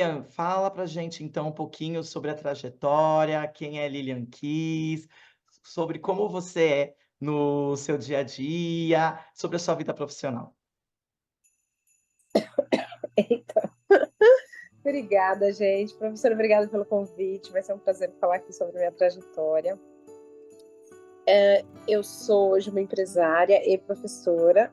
Lilian, fala pra gente então um pouquinho sobre a trajetória, quem é Lilian Kiss, sobre como você é no seu dia a dia, sobre a sua vida profissional. Eita, obrigada, gente. Professora, obrigada pelo convite. Vai ser um prazer falar aqui sobre a minha trajetória. Eu sou hoje uma empresária e professora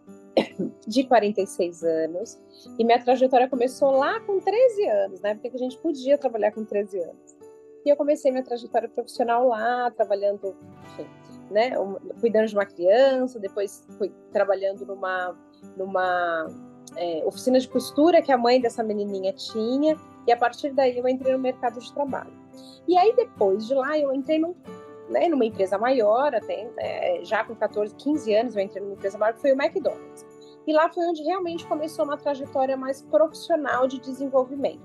de 46 anos. E minha trajetória começou lá com 13 anos, né? Porque a gente podia trabalhar com 13 anos. E eu comecei minha trajetória profissional lá, trabalhando, enfim, né? Cuidando de uma criança, depois fui trabalhando numa oficina de costura que a mãe dessa menininha tinha. E a partir daí eu entrei no mercado de trabalho. E aí depois de lá eu entrei numa empresa maior, até já com 14, 15 anos eu entrei numa empresa maior, que foi o McDonald's. E lá foi onde realmente começou uma trajetória mais profissional de desenvolvimento.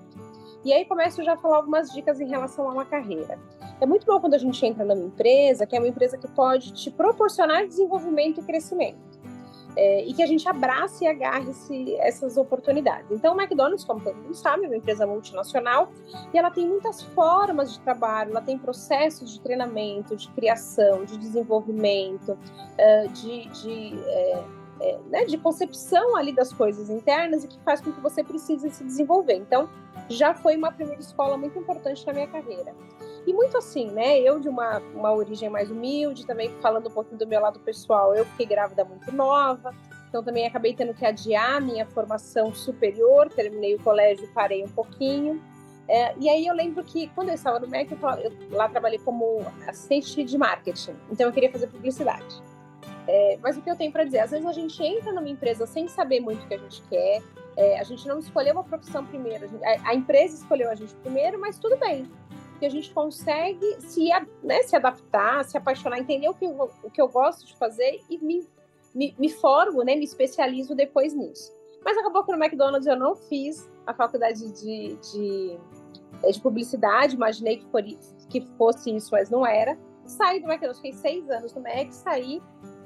E aí começo já a falar algumas dicas em relação a uma carreira. É muito bom quando a gente entra numa empresa, que é uma empresa que pode te proporcionar desenvolvimento e crescimento. E que a gente abrace e agarre essas oportunidades. Então, o McDonald's, como todo mundo sabe, é uma empresa multinacional e ela tem muitas formas de trabalho, ela tem processos de treinamento, de criação, de desenvolvimento, de concepção ali das coisas internas e que faz com que você precise se desenvolver. Então, já foi uma primeira escola muito importante na minha carreira. E muito assim, né? Eu de uma origem mais humilde, também falando um pouquinho do meu lado pessoal, eu fiquei grávida muito nova, então também acabei tendo que adiar minha formação superior, terminei o colégio e parei um pouquinho. E aí eu lembro que quando eu estava no MEC, eu lá trabalhei como assistente de marketing, então eu queria fazer publicidade. Mas o que eu tenho para dizer, às vezes a gente entra numa empresa sem saber muito o que a gente quer, a gente não escolheu uma profissão primeiro, a empresa escolheu a gente primeiro, mas tudo bem, porque a gente consegue se adaptar, se apaixonar, entender o que eu gosto de fazer e me formo, né, me especializo depois nisso. Mas acabou que no McDonald's eu não fiz a faculdade de publicidade, imaginei que fosse isso, mas não era. Saí do McDonald's, fiquei 6 anos no Mac, saí,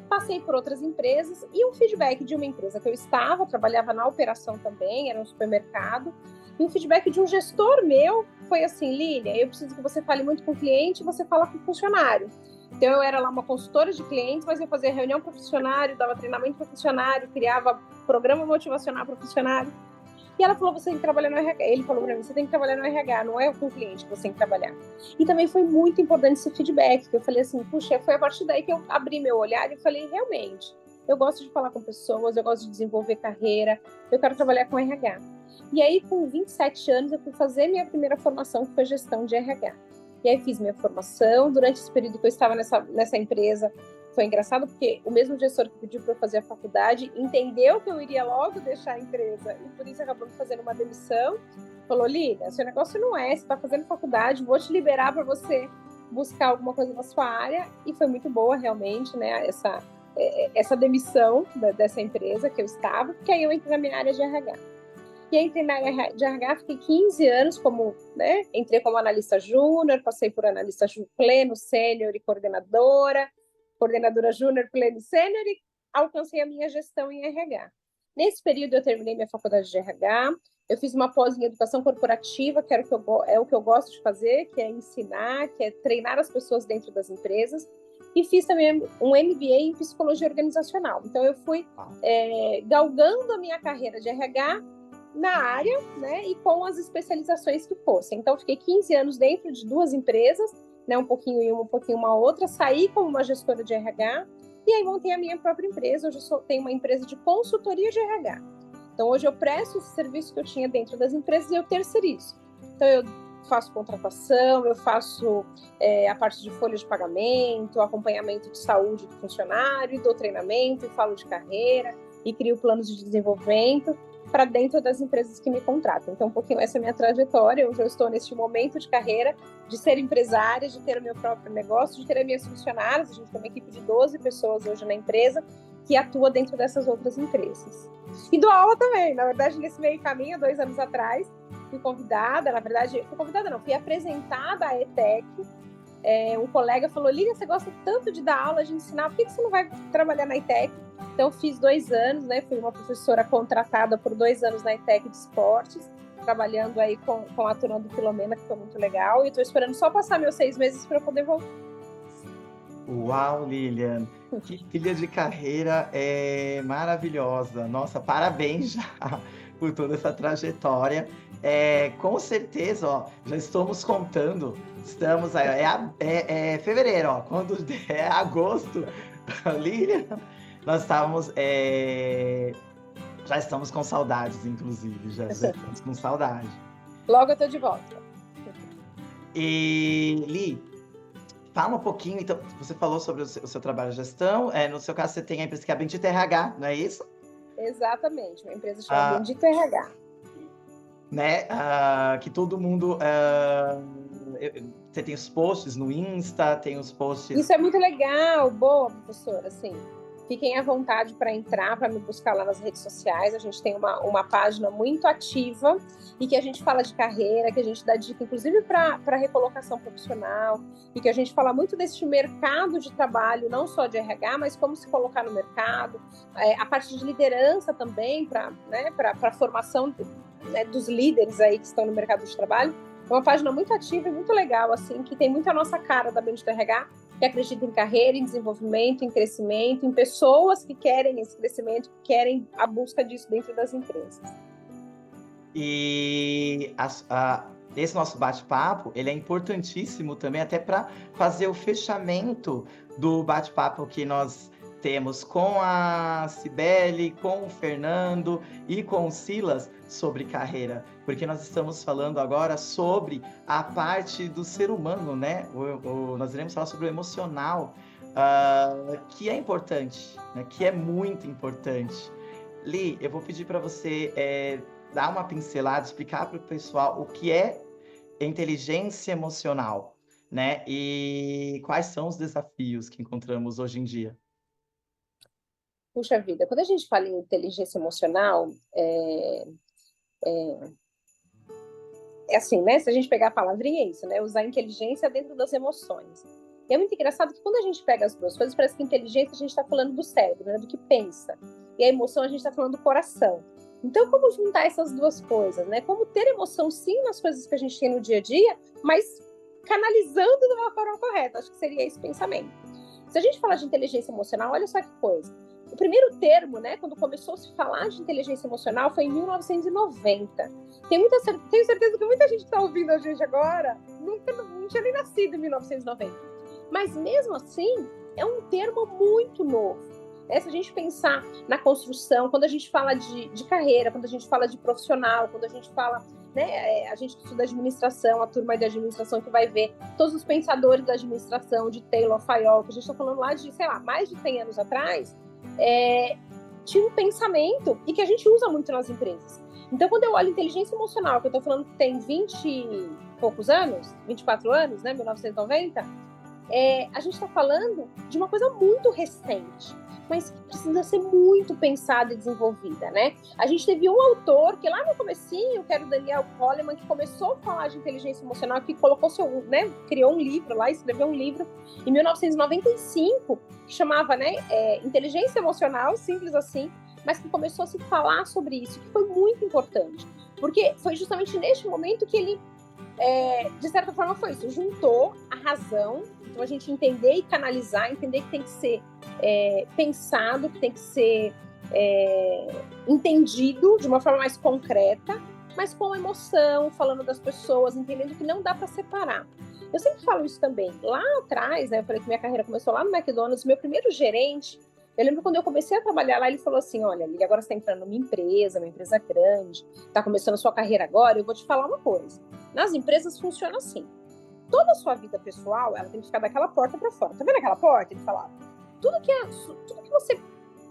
passei por outras empresas e um feedback de uma empresa que eu trabalhava na operação também, era um supermercado, e um feedback de um gestor meu foi assim: Lília, eu preciso que você fale muito com o cliente e você fala com o funcionário. Então eu era lá uma consultora de clientes, mas eu fazia reunião para o funcionário, dava treinamento para o funcionário, criava programa motivacional para o funcionário. E ela falou: você tem que trabalhar no RH. Ele falou para mim: você tem que trabalhar no RH, não é com o cliente que você tem que trabalhar. E também foi muito importante esse feedback, que eu falei assim: puxa, foi a partir daí que eu abri meu olhar e falei: realmente, eu gosto de falar com pessoas, eu gosto de desenvolver carreira, eu quero trabalhar com RH. E aí, com 27 anos, eu fui fazer minha primeira formação, que foi gestão de RH. E aí fiz minha formação. Durante esse período que eu estava nessa empresa, foi engraçado porque o mesmo gestor que pediu para eu fazer a faculdade entendeu que eu iria logo deixar a empresa e por isso acabou me fazendo uma demissão. Falou: Lília, seu negócio não é, você está fazendo faculdade, vou te liberar para você buscar alguma coisa na sua área. E foi muito boa realmente, né, essa demissão dessa empresa que eu estava, porque aí eu entrei na minha área de RH. E aí entrei na área de RH, fiquei 15 anos entrei como analista júnior, passei por analista pleno, sênior e coordenadora júnior, pleno e sênior, e alcancei a minha gestão em RH. Nesse período eu terminei minha faculdade de RH, eu fiz uma pós em educação corporativa, que é o que eu gosto de fazer, que é ensinar, que é treinar as pessoas dentro das empresas, e fiz também um MBA em psicologia organizacional. Então eu fui galgando a minha carreira de RH na área, né, e com as especializações que fossem. Então, fiquei 15 anos dentro de 2 empresas, né, um pouquinho em uma, um pouquinho uma outra, saí como uma gestora de RH, e aí montei a minha própria empresa. Hoje eu tenho uma empresa de consultoria de RH. Então, hoje eu presto esse serviço que eu tinha dentro das empresas e eu terceirizo. Então, eu faço contratação, eu faço a parte de folha de pagamento, acompanhamento de saúde do funcionário, dou treinamento, e falo de carreira, e crio planos de desenvolvimento para dentro das empresas que me contratam. Então, um pouquinho essa é a minha trajetória. Hoje eu estou neste momento de carreira, de ser empresária, de ter o meu próprio negócio, de ter as minhas funcionárias. A gente tem uma equipe de 12 pessoas hoje na empresa que atua dentro dessas outras empresas. E dou aula também. Na verdade, nesse meio caminho, 2 anos atrás, fui convidada, fui apresentada à ETEC. Um colega falou: Lília, você gosta tanto de dar aula, de ensinar, por que você não vai trabalhar na ETEC? Então, fiz 2 anos, né? Fui uma professora contratada por 2 anos na ETEC de esportes. trabalhando aí com a turma do Filomena, que foi muito legal, e estou esperando só passar meus 6 meses para poder voltar. Uau, Lilian, que trilha de carreira maravilhosa. Nossa, parabéns já por toda essa trajetória. Com certeza, ó, já estamos contando. Estamos aí, é fevereiro, ó, quando é agosto, Lilian, nós estávamos, já estamos com saudades, inclusive, já estamos com saudade. Logo eu tô de volta. E, Li, fala um pouquinho, então, você falou sobre o seu trabalho de gestão, no seu caso você tem a empresa que é a Bendito RH, não é isso? Exatamente, uma empresa chamada Bendito RH. Né, que todo mundo... você tem os posts no Insta, tem os posts... Isso é muito legal, boa, professora, assim. Fiquem à vontade para entrar, para me buscar lá nas redes sociais. A gente tem uma página muito ativa e que a gente fala de carreira, que a gente dá dica, inclusive, para recolocação profissional, e que a gente fala muito desse mercado de trabalho, não só de RH, mas como se colocar no mercado, a parte de liderança também, para a formação dos líderes aí que estão no mercado de trabalho. É uma página muito ativa e muito legal, assim, que tem muito a nossa cara da Bendito RH, que acredita em carreira, em desenvolvimento, em crescimento, em pessoas que querem esse crescimento, que querem a busca disso dentro das empresas. E esse nosso bate-papo, ele é importantíssimo também até para fazer o fechamento do bate-papo que nós temos com a Cibele, com o Fernando e com o Silas sobre carreira, porque nós estamos falando agora sobre a parte do ser humano, né? Nós iremos falar sobre o emocional, que é importante, né? Que é muito importante. Li, eu vou pedir para você dar uma pincelada, explicar para o pessoal o que é inteligência emocional, né? E quais são os desafios que encontramos hoje em dia. Puxa vida, quando a gente fala em inteligência emocional, é assim, né? Se a gente pegar a palavrinha, é isso, né? Usar inteligência dentro das emoções. E é muito engraçado que quando a gente pega as duas coisas, parece que inteligência a gente está falando do cérebro, né? Do que pensa. E a emoção a gente está falando do coração. Então, como juntar essas duas coisas, né? Como ter emoção, sim, nas coisas que a gente tem no dia a dia, mas canalizando de uma forma correta. Acho que seria esse pensamento. Se a gente falar de inteligência emocional, olha só que coisa. O primeiro termo, né, quando começou a se falar de inteligência emocional, foi em 1990. Tenho certeza que muita gente que está ouvindo a gente agora não tinha nem nascido em 1990. Mas, mesmo assim, é um termo muito novo. Se a gente pensar na construção, quando a gente fala de carreira, quando a gente fala de profissional, quando a gente fala, né, a gente estuda administração, a turma de administração que vai ver todos os pensadores da administração, de Taylor, Fayol, que a gente está falando lá de, sei lá, mais de 100 anos atrás, tinha um pensamento e que a gente usa muito nas empresas. Então, quando eu olho inteligência emocional, que eu estou falando que tem 20 e poucos anos, 24 anos, né, 1990, a gente está falando de uma coisa muito recente, mas que precisa ser muito pensada e desenvolvida, né? A gente teve um autor que lá no comecinho, que era o Daniel Goleman, que começou a falar de inteligência emocional, que colocou criou um livro lá, escreveu um livro em 1995, que chamava, né, Inteligência Emocional, simples assim, mas que começou a se falar sobre isso, que foi muito importante, porque foi justamente neste momento que ele, de certa forma, foi isso, juntou a razão, então a gente entender e canalizar, entender que tem que ser pensado, que tem que ser entendido de uma forma mais concreta, mas com emoção, falando das pessoas, entendendo que não dá para separar. Eu sempre falo isso também. Lá atrás, né, eu falei que minha carreira começou lá no McDonald's, meu primeiro gerente, eu lembro quando eu comecei a trabalhar lá, ele falou assim, olha, Lili, agora você está entrando numa empresa grande, está começando a sua carreira agora, eu vou te falar uma coisa. Nas empresas funciona assim. Toda a sua vida pessoal, ela tem que ficar daquela porta para fora. Tá vendo aquela porta? Ele falava. Tudo que você,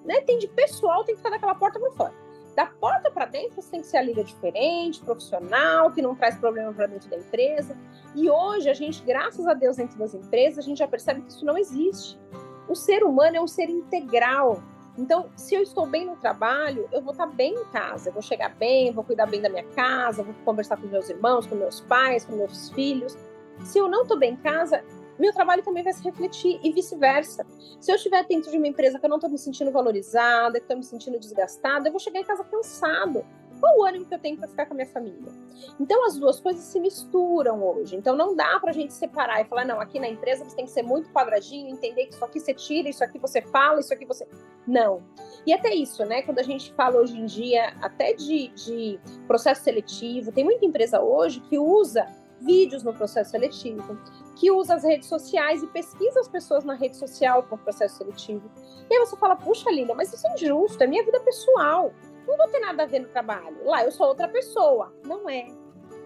né, tem de pessoal tem que ficar daquela porta para fora. Da porta para dentro, você tem que ser a líder diferente, profissional, que não traz problema para dentro da empresa. E hoje, a gente, graças a Deus, dentro das empresas, a gente já percebe que isso não existe. O ser humano é um ser integral. Então, se eu estou bem no trabalho, eu vou estar bem em casa. Eu vou chegar bem, eu vou cuidar bem da minha casa, vou conversar com meus irmãos, com meus pais, com meus filhos. Se eu não estou bem em casa, meu trabalho também vai se refletir e vice-versa. Se eu estiver dentro de uma empresa que eu não estou me sentindo valorizada, que estou me sentindo desgastada, eu vou chegar em casa cansado. Qual o ânimo que eu tenho para ficar com a minha família? Então, as duas coisas se misturam hoje. Então, não dá para a gente separar e falar, não, aqui na empresa você tem que ser muito quadradinho, entender que isso aqui você tira, isso aqui você fala, isso aqui você... Não. E até isso, né? Quando a gente fala hoje em dia, até de processo seletivo, tem muita empresa hoje que usa vídeos no processo seletivo, que usa as redes sociais e pesquisa as pessoas na rede social com o processo seletivo. E aí você fala, puxa, Linda, mas isso é injusto, é minha vida pessoal. Não vou ter nada a ver no trabalho. Lá eu sou outra pessoa. Não é.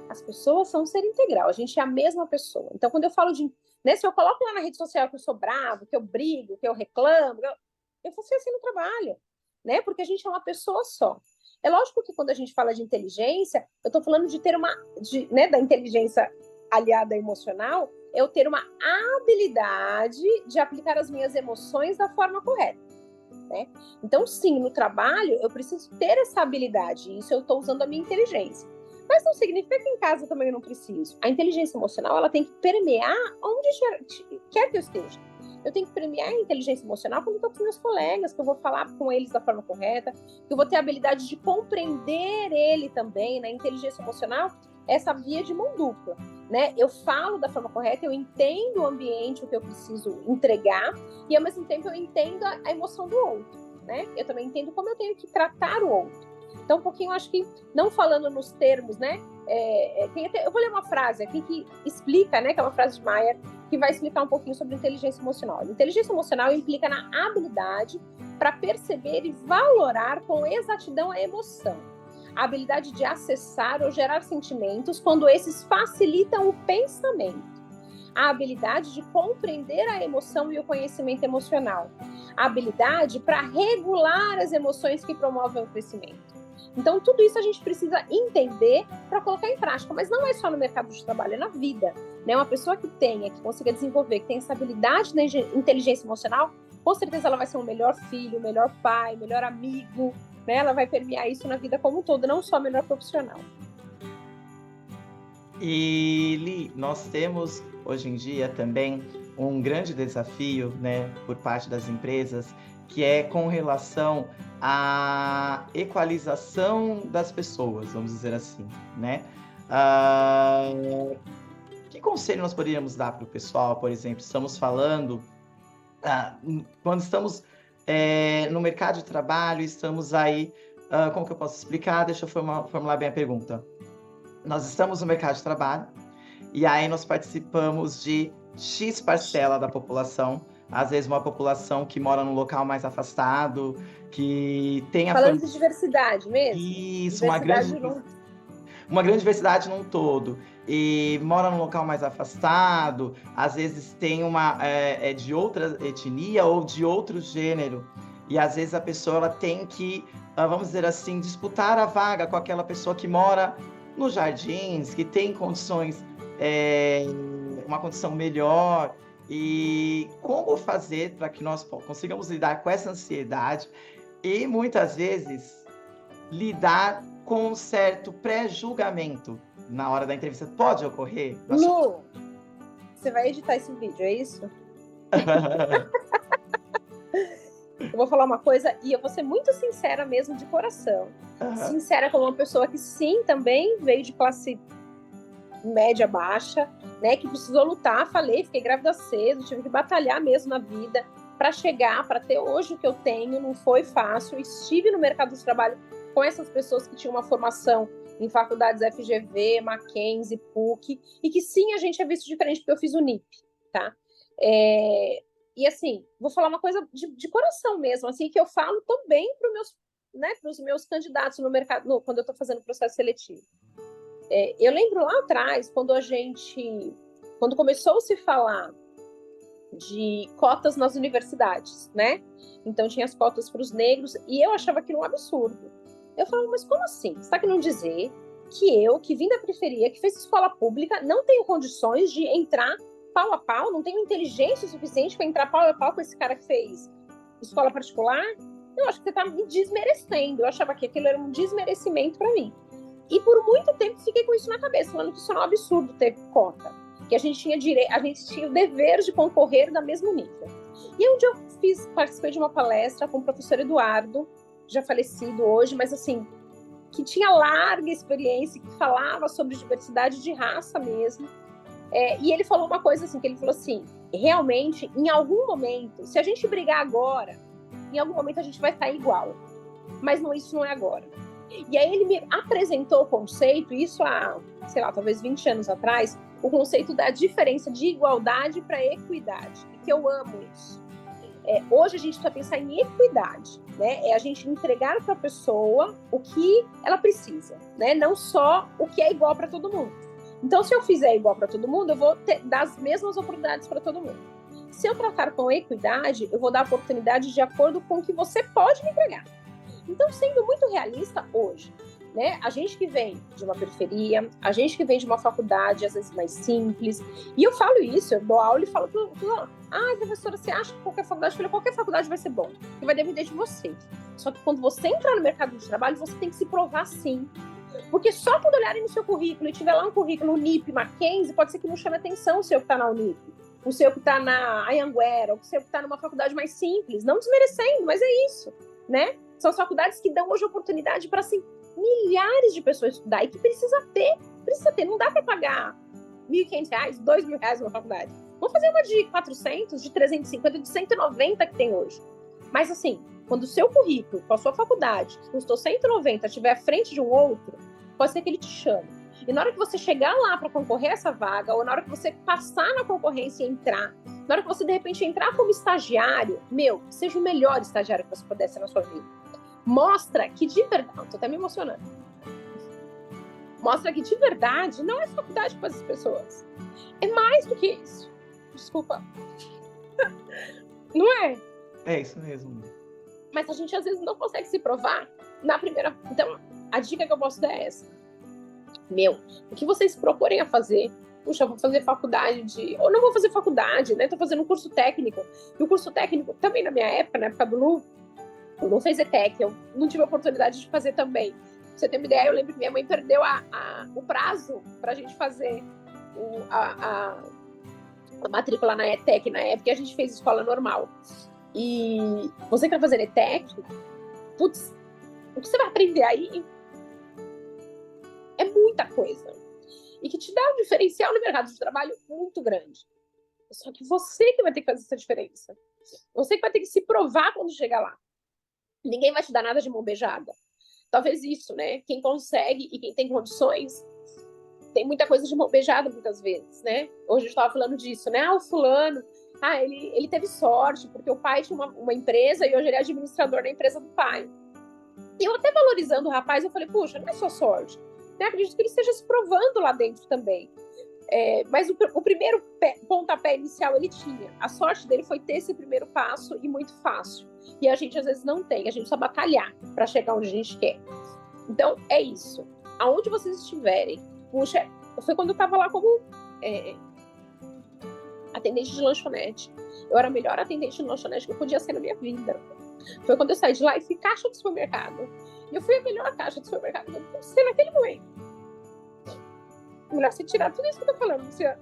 As pessoas são um ser integral. A gente é a mesma pessoa. Então, quando eu falo de... Né, se eu coloco lá na rede social que eu sou bravo, que eu brigo, que eu reclamo, eu vou ser assim no trabalho. Né? Porque a gente é uma pessoa só. É lógico que quando a gente fala de inteligência, eu estou falando de ter uma... né, da inteligência aliada à emocional, eu ter uma habilidade de aplicar as minhas emoções da forma correta. Né? Então, sim, no trabalho eu preciso ter essa habilidade, e isso eu estou usando a minha inteligência. Mas não significa que em casa também eu não preciso. A inteligência emocional, ela tem que permear onde quer que eu esteja. Eu tenho que permear a inteligência emocional quando eu estou com meus colegas, que eu vou falar com eles da forma correta, que eu vou ter a habilidade de compreender ele também. Na inteligência emocional, essa via de mão dupla. Né? Eu falo da forma correta, eu entendo o ambiente, o que eu preciso entregar, e ao mesmo tempo eu entendo a emoção do outro, né? Eu também entendo como eu tenho que tratar o outro. Então, um pouquinho, acho que, não falando nos termos, né? Eu vou ler uma frase aqui que explica, né? Que é uma frase de Maia, que vai explicar um pouquinho sobre inteligência emocional. Inteligência emocional implica na habilidade para perceber e valorar com exatidão a emoção. A habilidade de acessar ou gerar sentimentos quando esses facilitam o pensamento. A habilidade de compreender a emoção e o conhecimento emocional. A habilidade para regular as emoções que promovem o crescimento. Então, tudo isso a gente precisa entender para colocar em prática, mas não é só no mercado de trabalho, é na vida. Né? Uma pessoa que consiga desenvolver, que tenha essa habilidade na inteligência emocional, com certeza ela vai ser um melhor filho, melhor pai, melhor amigo, né? Ela vai permear isso na vida como um todo, não só melhor profissional. E, Li, nós temos hoje em dia também um grande desafio, né, por parte das empresas, que é com relação à equalização das pessoas, vamos dizer assim, né? Que conselho nós poderíamos dar para o pessoal, por exemplo? Estamos falando, quando estamos no mercado de trabalho, estamos aí, como que eu posso explicar? Deixa eu formular bem a pergunta. Nós estamos no mercado de trabalho e aí nós participamos de X parcela da população, às vezes uma população que mora num local mais afastado, que tem Falando de diversidade mesmo? Isso, diversidade uma grande diversidade num todo. E mora num local mais afastado, às vezes tem de outra etnia ou de outro gênero. E às vezes a pessoa ela tem que, vamos dizer assim, disputar a vaga com aquela pessoa que mora nos jardins, que tem condições, uma condição melhor. E como fazer para que nós consigamos lidar com essa ansiedade e muitas vezes lidar com um certo pré-julgamento na hora da entrevista? Pode ocorrer? Lu, você vai editar esse vídeo, é isso? Eu vou falar uma coisa e eu vou ser muito sincera mesmo, de coração. Sincera como uma pessoa que sim, também veio de classe média baixa, né, que precisou lutar, fiquei grávida cedo, tive que batalhar mesmo na vida para chegar, para ter hoje o que eu tenho, não foi fácil. Estive no mercado de trabalho com essas pessoas que tinham uma formação em faculdades FGV, Mackenzie, PUC, e que sim, a gente é visto diferente, porque eu fiz o NIP, tá? E assim, vou falar uma coisa de coração mesmo, assim, que eu falo também para os meus candidatos no mercado, quando eu estou fazendo o processo seletivo. Eu lembro lá atrás, quando começou a se falar de cotas nas universidades, né? Então tinha as cotas para os negros, e eu achava aquilo um absurdo. Eu falava, mas como assim? Você está querendo dizer que eu, que vim da periferia, que fez escola pública, não tenho condições de entrar pau a pau, não tenho inteligência suficiente para entrar pau a pau com esse cara que fez escola particular? Eu acho que você está me desmerecendo. Eu achava que aquilo era um desmerecimento para mim. E por muito tempo fiquei com isso na cabeça, falando que isso era um absurdo ter cota, que a gente tinha o dever de concorrer no mesmo nível. E um dia eu participei de uma palestra com o professor Eduardo, já falecido hoje, mas assim, que tinha larga experiência, que falava sobre diversidade de raça mesmo. E ele falou uma coisa assim, que ele falou assim, realmente, em algum momento, se a gente brigar agora, em algum momento a gente vai estar igual. Mas isso não é agora. E aí ele me apresentou o conceito, isso há, sei lá, talvez 20 anos atrás, o conceito da diferença de igualdade para equidade, e que eu amo isso. Hoje a gente precisa pensar em equidade, né? É a gente entregar para a pessoa o que ela precisa, né? Não só o que é igual para todo mundo. Então, se eu fizer igual para todo mundo, eu vou dar as mesmas oportunidades para todo mundo. Se eu tratar com equidade, eu vou dar oportunidade de acordo com o que você pode me entregar. Então, sendo muito realista hoje, né? A gente que vem de uma periferia, a gente que vem de uma faculdade, às vezes mais simples, e eu falo isso, eu dou aula e falo tudo, professora, você acha que qualquer faculdade? Eu falei, qualquer faculdade vai ser bom, que vai depender de você. Só que quando você entrar no mercado de trabalho, você tem que se provar sim. Porque só quando olharem no seu currículo e tiver lá um currículo Unip, Mackenzie, pode ser que não chame atenção o seu que está na Unip, o seu que está na Anhanguera, o seu que está numa faculdade mais simples, não desmerecendo, mas é isso, né? São as faculdades que dão hoje oportunidade para assim, milhares de pessoas estudar e que precisa ter, não dá para pagar R$1.500, R$2.000 numa faculdade. Vamos fazer uma de 400, de 350, de 190 que tem hoje. Mas assim, quando o seu currículo, com a sua faculdade, que custou 190, estiver à frente de um outro, pode ser que ele te chame. E na hora que você chegar lá para concorrer a essa vaga, ou na hora que você passar na concorrência e entrar, na hora que você, de repente, entrar como estagiário, seja o melhor estagiário que você puder ser na sua vida. Mostra que de verdade... Tô até me emocionando. Mostra que de verdade não é faculdade para essas pessoas. É mais do que isso. Desculpa. Não é? É isso mesmo. Mas a gente, às vezes, não consegue se provar na primeira... Então, a dica que eu posso dar é essa. O que vocês procurem a fazer, puxa, eu vou fazer faculdade ou não vou fazer faculdade, né? Tô fazendo um curso técnico. E o curso técnico, também na minha época, na época do Lu, eu não fiz ETEC, eu não tive a oportunidade de fazer também. Pra você ter uma ideia, eu lembro que minha mãe perdeu o prazo pra gente fazer a matrícula na ETEC na época, e a gente fez escola normal. E você que vai fazer ETEC, putz, o que você vai aprender aí é muita coisa. E que te dá um diferencial no mercado de trabalho muito grande. Só que você que vai ter que fazer essa diferença. Você que vai ter que se provar quando chegar lá. Ninguém vai te dar nada de mão beijada. Talvez isso, né? Quem consegue e quem tem condições tem muita coisa de mão beijada muitas vezes, né? Hoje a gente estava falando disso, né? O fulano, ele teve sorte porque o pai tinha uma empresa e hoje ele é administrador da empresa do pai. E eu até valorizando o rapaz, eu falei, puxa, não é só sorte. Eu acredito que ele esteja se provando lá dentro também. Mas o primeiro pontapé inicial ele tinha. A sorte dele foi ter esse primeiro passo e muito fácil. E a gente às vezes não tem, a gente só batalhar para chegar onde a gente quer. Então é isso. Aonde vocês estiverem, puxa, foi quando eu estava lá como atendente de lanchonete. Eu era a melhor atendente de lanchonete que eu podia ser na minha vida. Foi quando eu saí de lá e fui caixa de supermercado. E eu fui a melhor caixa de supermercado que eu podia ser naquele momento. Melhor você tirar tudo isso que eu tô falando, Luciana.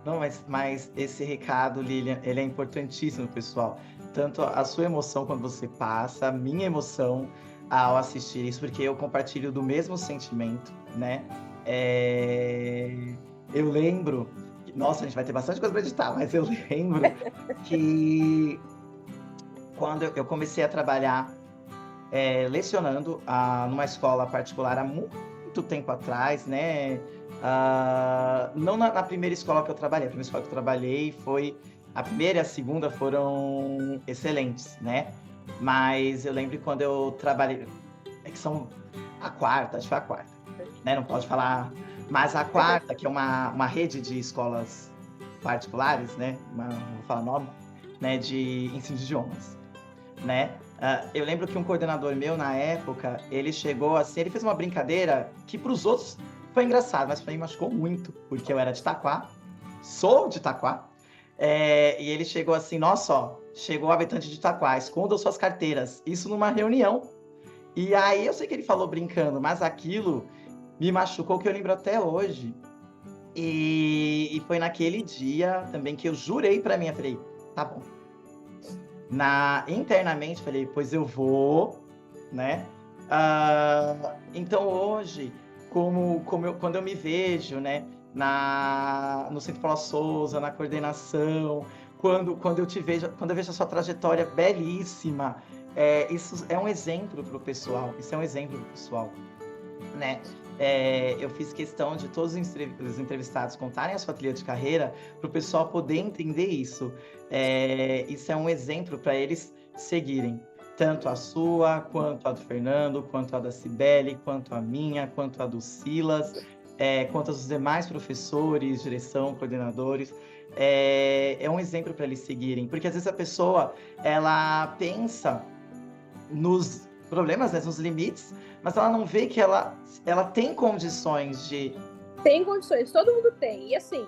Não, mas esse recado, Lilian, ele é importantíssimo, pessoal. Tanto a sua emoção quando você passa, a minha emoção ao assistir isso, porque eu compartilho do mesmo sentimento, né? Eu lembro... Nossa, a gente vai ter bastante coisa para editar, mas eu lembro que quando eu comecei a trabalhar lecionando numa escola particular há muito tempo atrás, né? Não na primeira escola que eu trabalhei. A primeira escola que eu trabalhei foi... A primeira e a segunda foram excelentes, né? Mas eu lembro quando eu trabalhei... que são a quarta, acho que foi a quarta, né? Não pode falar... Mas a quarta, que é uma rede de escolas particulares, né? Não vou falar nome, né? De ensino de idiomas, né? Eu lembro que um coordenador meu, na época, ele chegou assim, ele fez uma brincadeira que para os outros foi engraçado, mas para mim machucou muito, porque eu era de Itaquá, sou de Itaquá, e ele chegou assim, nossa, ó, chegou o habitante de Itaquá, escondam suas carteiras, isso numa reunião. E aí eu sei que ele falou brincando, mas aquilo me machucou, que eu lembro até hoje. E foi naquele dia também que eu jurei para mim, eu falei, tá bom. Internamente, falei, pois eu vou né? Então hoje, quando eu me vejo, né, no Centro Paula Souza, na coordenação, quando eu vejo a sua trajetória belíssima, isso é um exemplo para o pessoal, né? Eu fiz questão de todos os entrevistados contarem a sua trilha de carreira para o pessoal poder entender isso. Isso é um exemplo para eles seguirem. Tanto a sua, quanto a do Fernando, quanto a da Cibele, quanto a minha, quanto a do Silas, quanto aos demais professores, direção, coordenadores. É um exemplo para eles seguirem, porque às vezes a pessoa, ela pensa nos problemas, né, nos limites, mas ela não vê que ela tem condições de... Tem condições, todo mundo tem. E assim,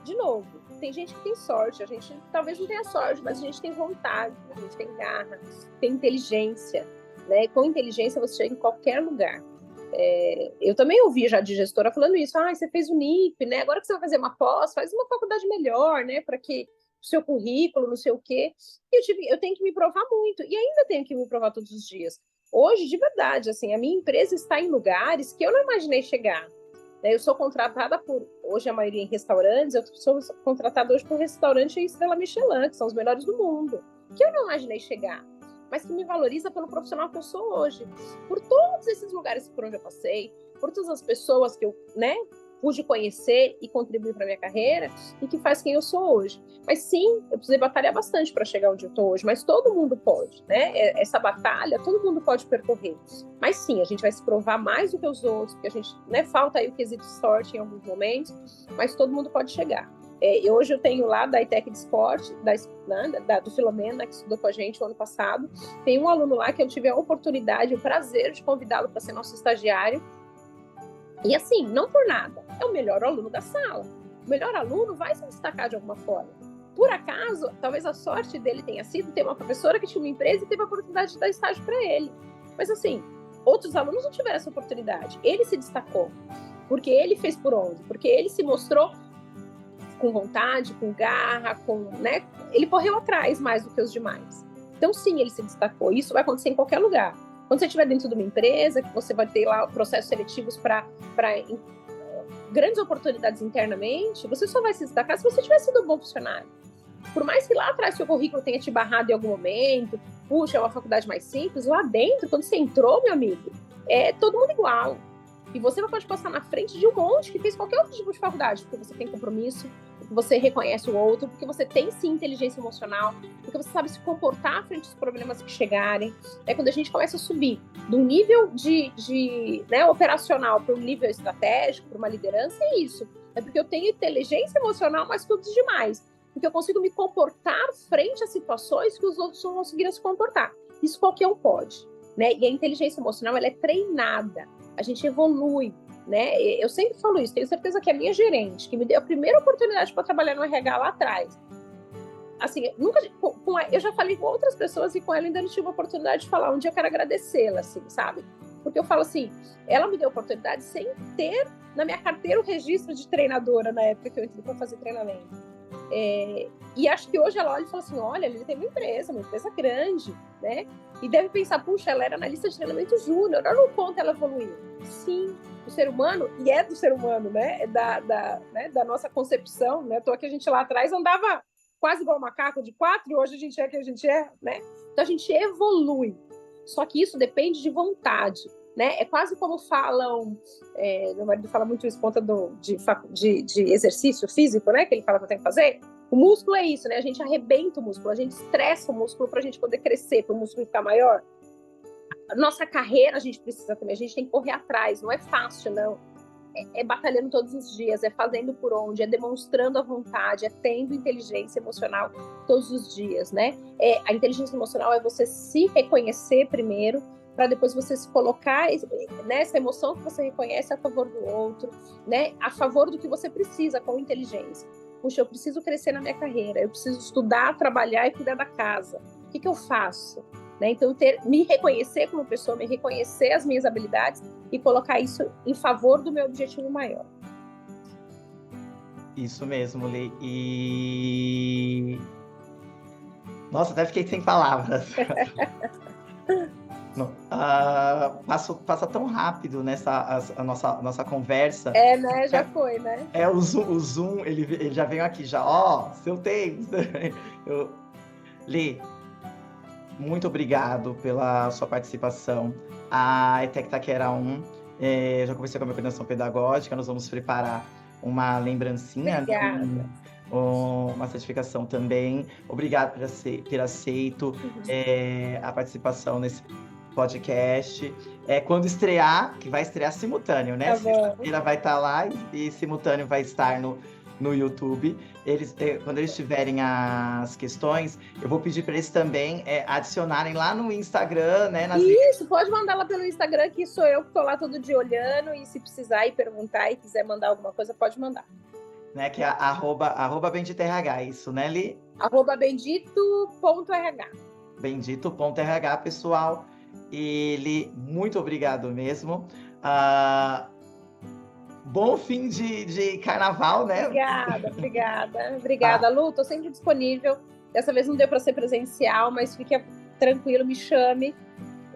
de novo, tem gente que tem sorte, a gente talvez não tenha sorte, mas a gente tem vontade, a gente tem garra, tem inteligência, né? Com inteligência você chega em qualquer lugar. Eu também ouvi já de gestora falando isso, você fez o NIP, né? Agora que você vai fazer uma pós, faz uma faculdade melhor, né? Para que o seu currículo, não sei o quê. Eu tenho que me provar muito, e ainda tenho que me provar todos os dias. Hoje, de verdade, assim, a minha empresa está em lugares que eu não imaginei chegar. Eu sou contratada hoje a maioria em restaurantes, eu sou contratada hoje por restaurante Estrela Michelin, que são os melhores do mundo, que eu não imaginei chegar, mas que me valoriza pelo profissional que eu sou hoje, por todos esses lugares por onde eu passei, por todas as pessoas que eu, né, pude conhecer e contribuir para minha carreira e que faz quem eu sou hoje. Mas sim, eu precisei batalhar bastante para chegar onde eu estou hoje, mas todo mundo pode, né? Essa batalha, todo mundo pode percorrer. Mas sim, a gente vai se provar mais do que os outros, porque a gente, né, falta aí o quesito sorte em alguns momentos, mas todo mundo pode chegar. E hoje eu tenho lá da ITEC de Esporte, do Filomena, que estudou com a gente o ano passado, tem um aluno lá que eu tive a oportunidade, o prazer de convidá-lo para ser nosso estagiário. E assim, não por nada, é o melhor aluno da sala. O melhor aluno vai se destacar de alguma forma. Por acaso, talvez a sorte dele tenha sido ter uma professora que tinha uma empresa e teve a oportunidade de dar estágio para ele. Mas assim, outros alunos não tiveram essa oportunidade. Ele se destacou. Porque ele fez por onde? Porque ele se mostrou com vontade, com garra, né? Ele correu atrás mais do que os demais. Então sim, ele se destacou. Isso vai acontecer em qualquer lugar. Quando você estiver dentro de uma empresa, que você vai ter lá processos seletivos para grandes oportunidades internamente, você só vai se destacar se você tiver sido um bom funcionário. Por mais que lá atrás seu currículo tenha te barrado em algum momento, puxa, é uma faculdade mais simples, lá dentro, quando você entrou, meu amigo, é todo mundo igual. E você pode passar na frente de um monte que fez qualquer outro tipo de faculdade, porque você tem compromisso, porque você reconhece o outro, porque você tem sim inteligência emocional, porque você sabe se comportar frente aos problemas que chegarem. Quando a gente começa a subir do nível de né, operacional para um nível estratégico, para uma liderança, é isso. É porque eu tenho inteligência emocional mais que os demais. Porque eu consigo me comportar frente a situações que os outros não conseguiram se comportar. Isso qualquer um pode. Né? E a inteligência emocional, ela é treinada. A gente evolui, né? Eu sempre falo isso, tenho certeza que a minha gerente, que me deu a primeira oportunidade para trabalhar no RH lá atrás, assim, eu já falei com outras pessoas e com ela ainda não tive a oportunidade de falar, um dia eu quero agradecê-la, assim, sabe? Porque eu falo assim, ela me deu a oportunidade sem ter na minha carteira o registro de treinadora na época que eu entrei para fazer treinamento. E acho que hoje ela olha e fala assim, olha, ele tem uma empresa grande, né? E deve pensar, puxa, ela era analista de treinamento júnior, olha o quanto ela evoluiu. Sim, o ser humano, e é do ser humano, né? Né? Da nossa concepção, né? Tô aqui, a gente lá atrás andava quase igual um macaco de 4, e hoje a gente é o que a gente é, né? Então a gente evolui. Só que isso depende de vontade, né? É quase como falam, meu marido fala muito isso, conta de exercício físico, né? Que ele fala que eu tenho que fazer. O músculo é isso, né? A gente arrebenta o músculo, a gente estressa o músculo para a gente poder crescer, para o músculo ficar maior. A nossa carreira a gente precisa também, a gente tem que correr atrás, não é fácil, não. É batalhando todos os dias, é fazendo por onde, é demonstrando a vontade, é tendo inteligência emocional todos os dias, né? A inteligência emocional é você se reconhecer primeiro, para depois você se colocar, né, essa emoção que você reconhece a favor do outro, né, a favor do que você precisa com inteligência. Puxa, eu preciso crescer na minha carreira, eu preciso estudar, trabalhar e cuidar da casa. O que eu faço? Né? Então, me reconhecer como pessoa, me reconhecer as minhas habilidades e colocar isso em favor do meu objetivo maior. Isso mesmo, Lê. E... Nossa, até fiquei sem palavras. Passa tão rápido a nossa conversa. É, né? Já foi, né? O Zoom ele já veio aqui, já, ó, seu tempo. Lê, muito obrigado pela sua participação. A ETEC Taquera 1, já conversei com a minha coordenação pedagógica, nós vamos preparar uma lembrancinha, Obrigada. uma certificação também. Obrigado por ter aceito a participação nesse podcast. Quando estrear, que vai estrear simultâneo, né? Tá bom. Sexta-feira vai estar lá e simultâneo vai estar no YouTube. Quando eles tiverem as questões, eu vou pedir para eles também adicionarem lá no Instagram, né? Isso, pode mandar lá pelo Instagram, que sou eu que estou lá todo dia olhando, e se precisar ir perguntar e quiser mandar alguma coisa, pode mandar. Né, que é @benditoRH, isso, né, Li? @bendito.rh. Bendito.rh, pessoal. E Li, muito obrigado mesmo. Bom fim de carnaval, né? Obrigada, Lu. Tô sempre disponível. Dessa vez não deu para ser presencial, mas fique tranquilo, me chame.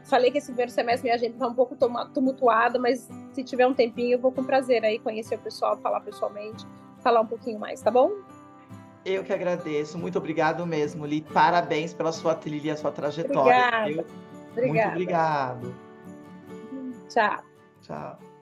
Falei que esse primeiro semestre minha agenda tá um pouco tumultuada, mas se tiver um tempinho, eu vou com prazer aí conhecer o pessoal, falar pessoalmente, falar um pouquinho mais, tá bom? Eu que agradeço. Muito obrigado mesmo, Li. Parabéns pela sua trilha e a sua trajetória. Obrigada. Muito obrigado. Tchau. Tchau.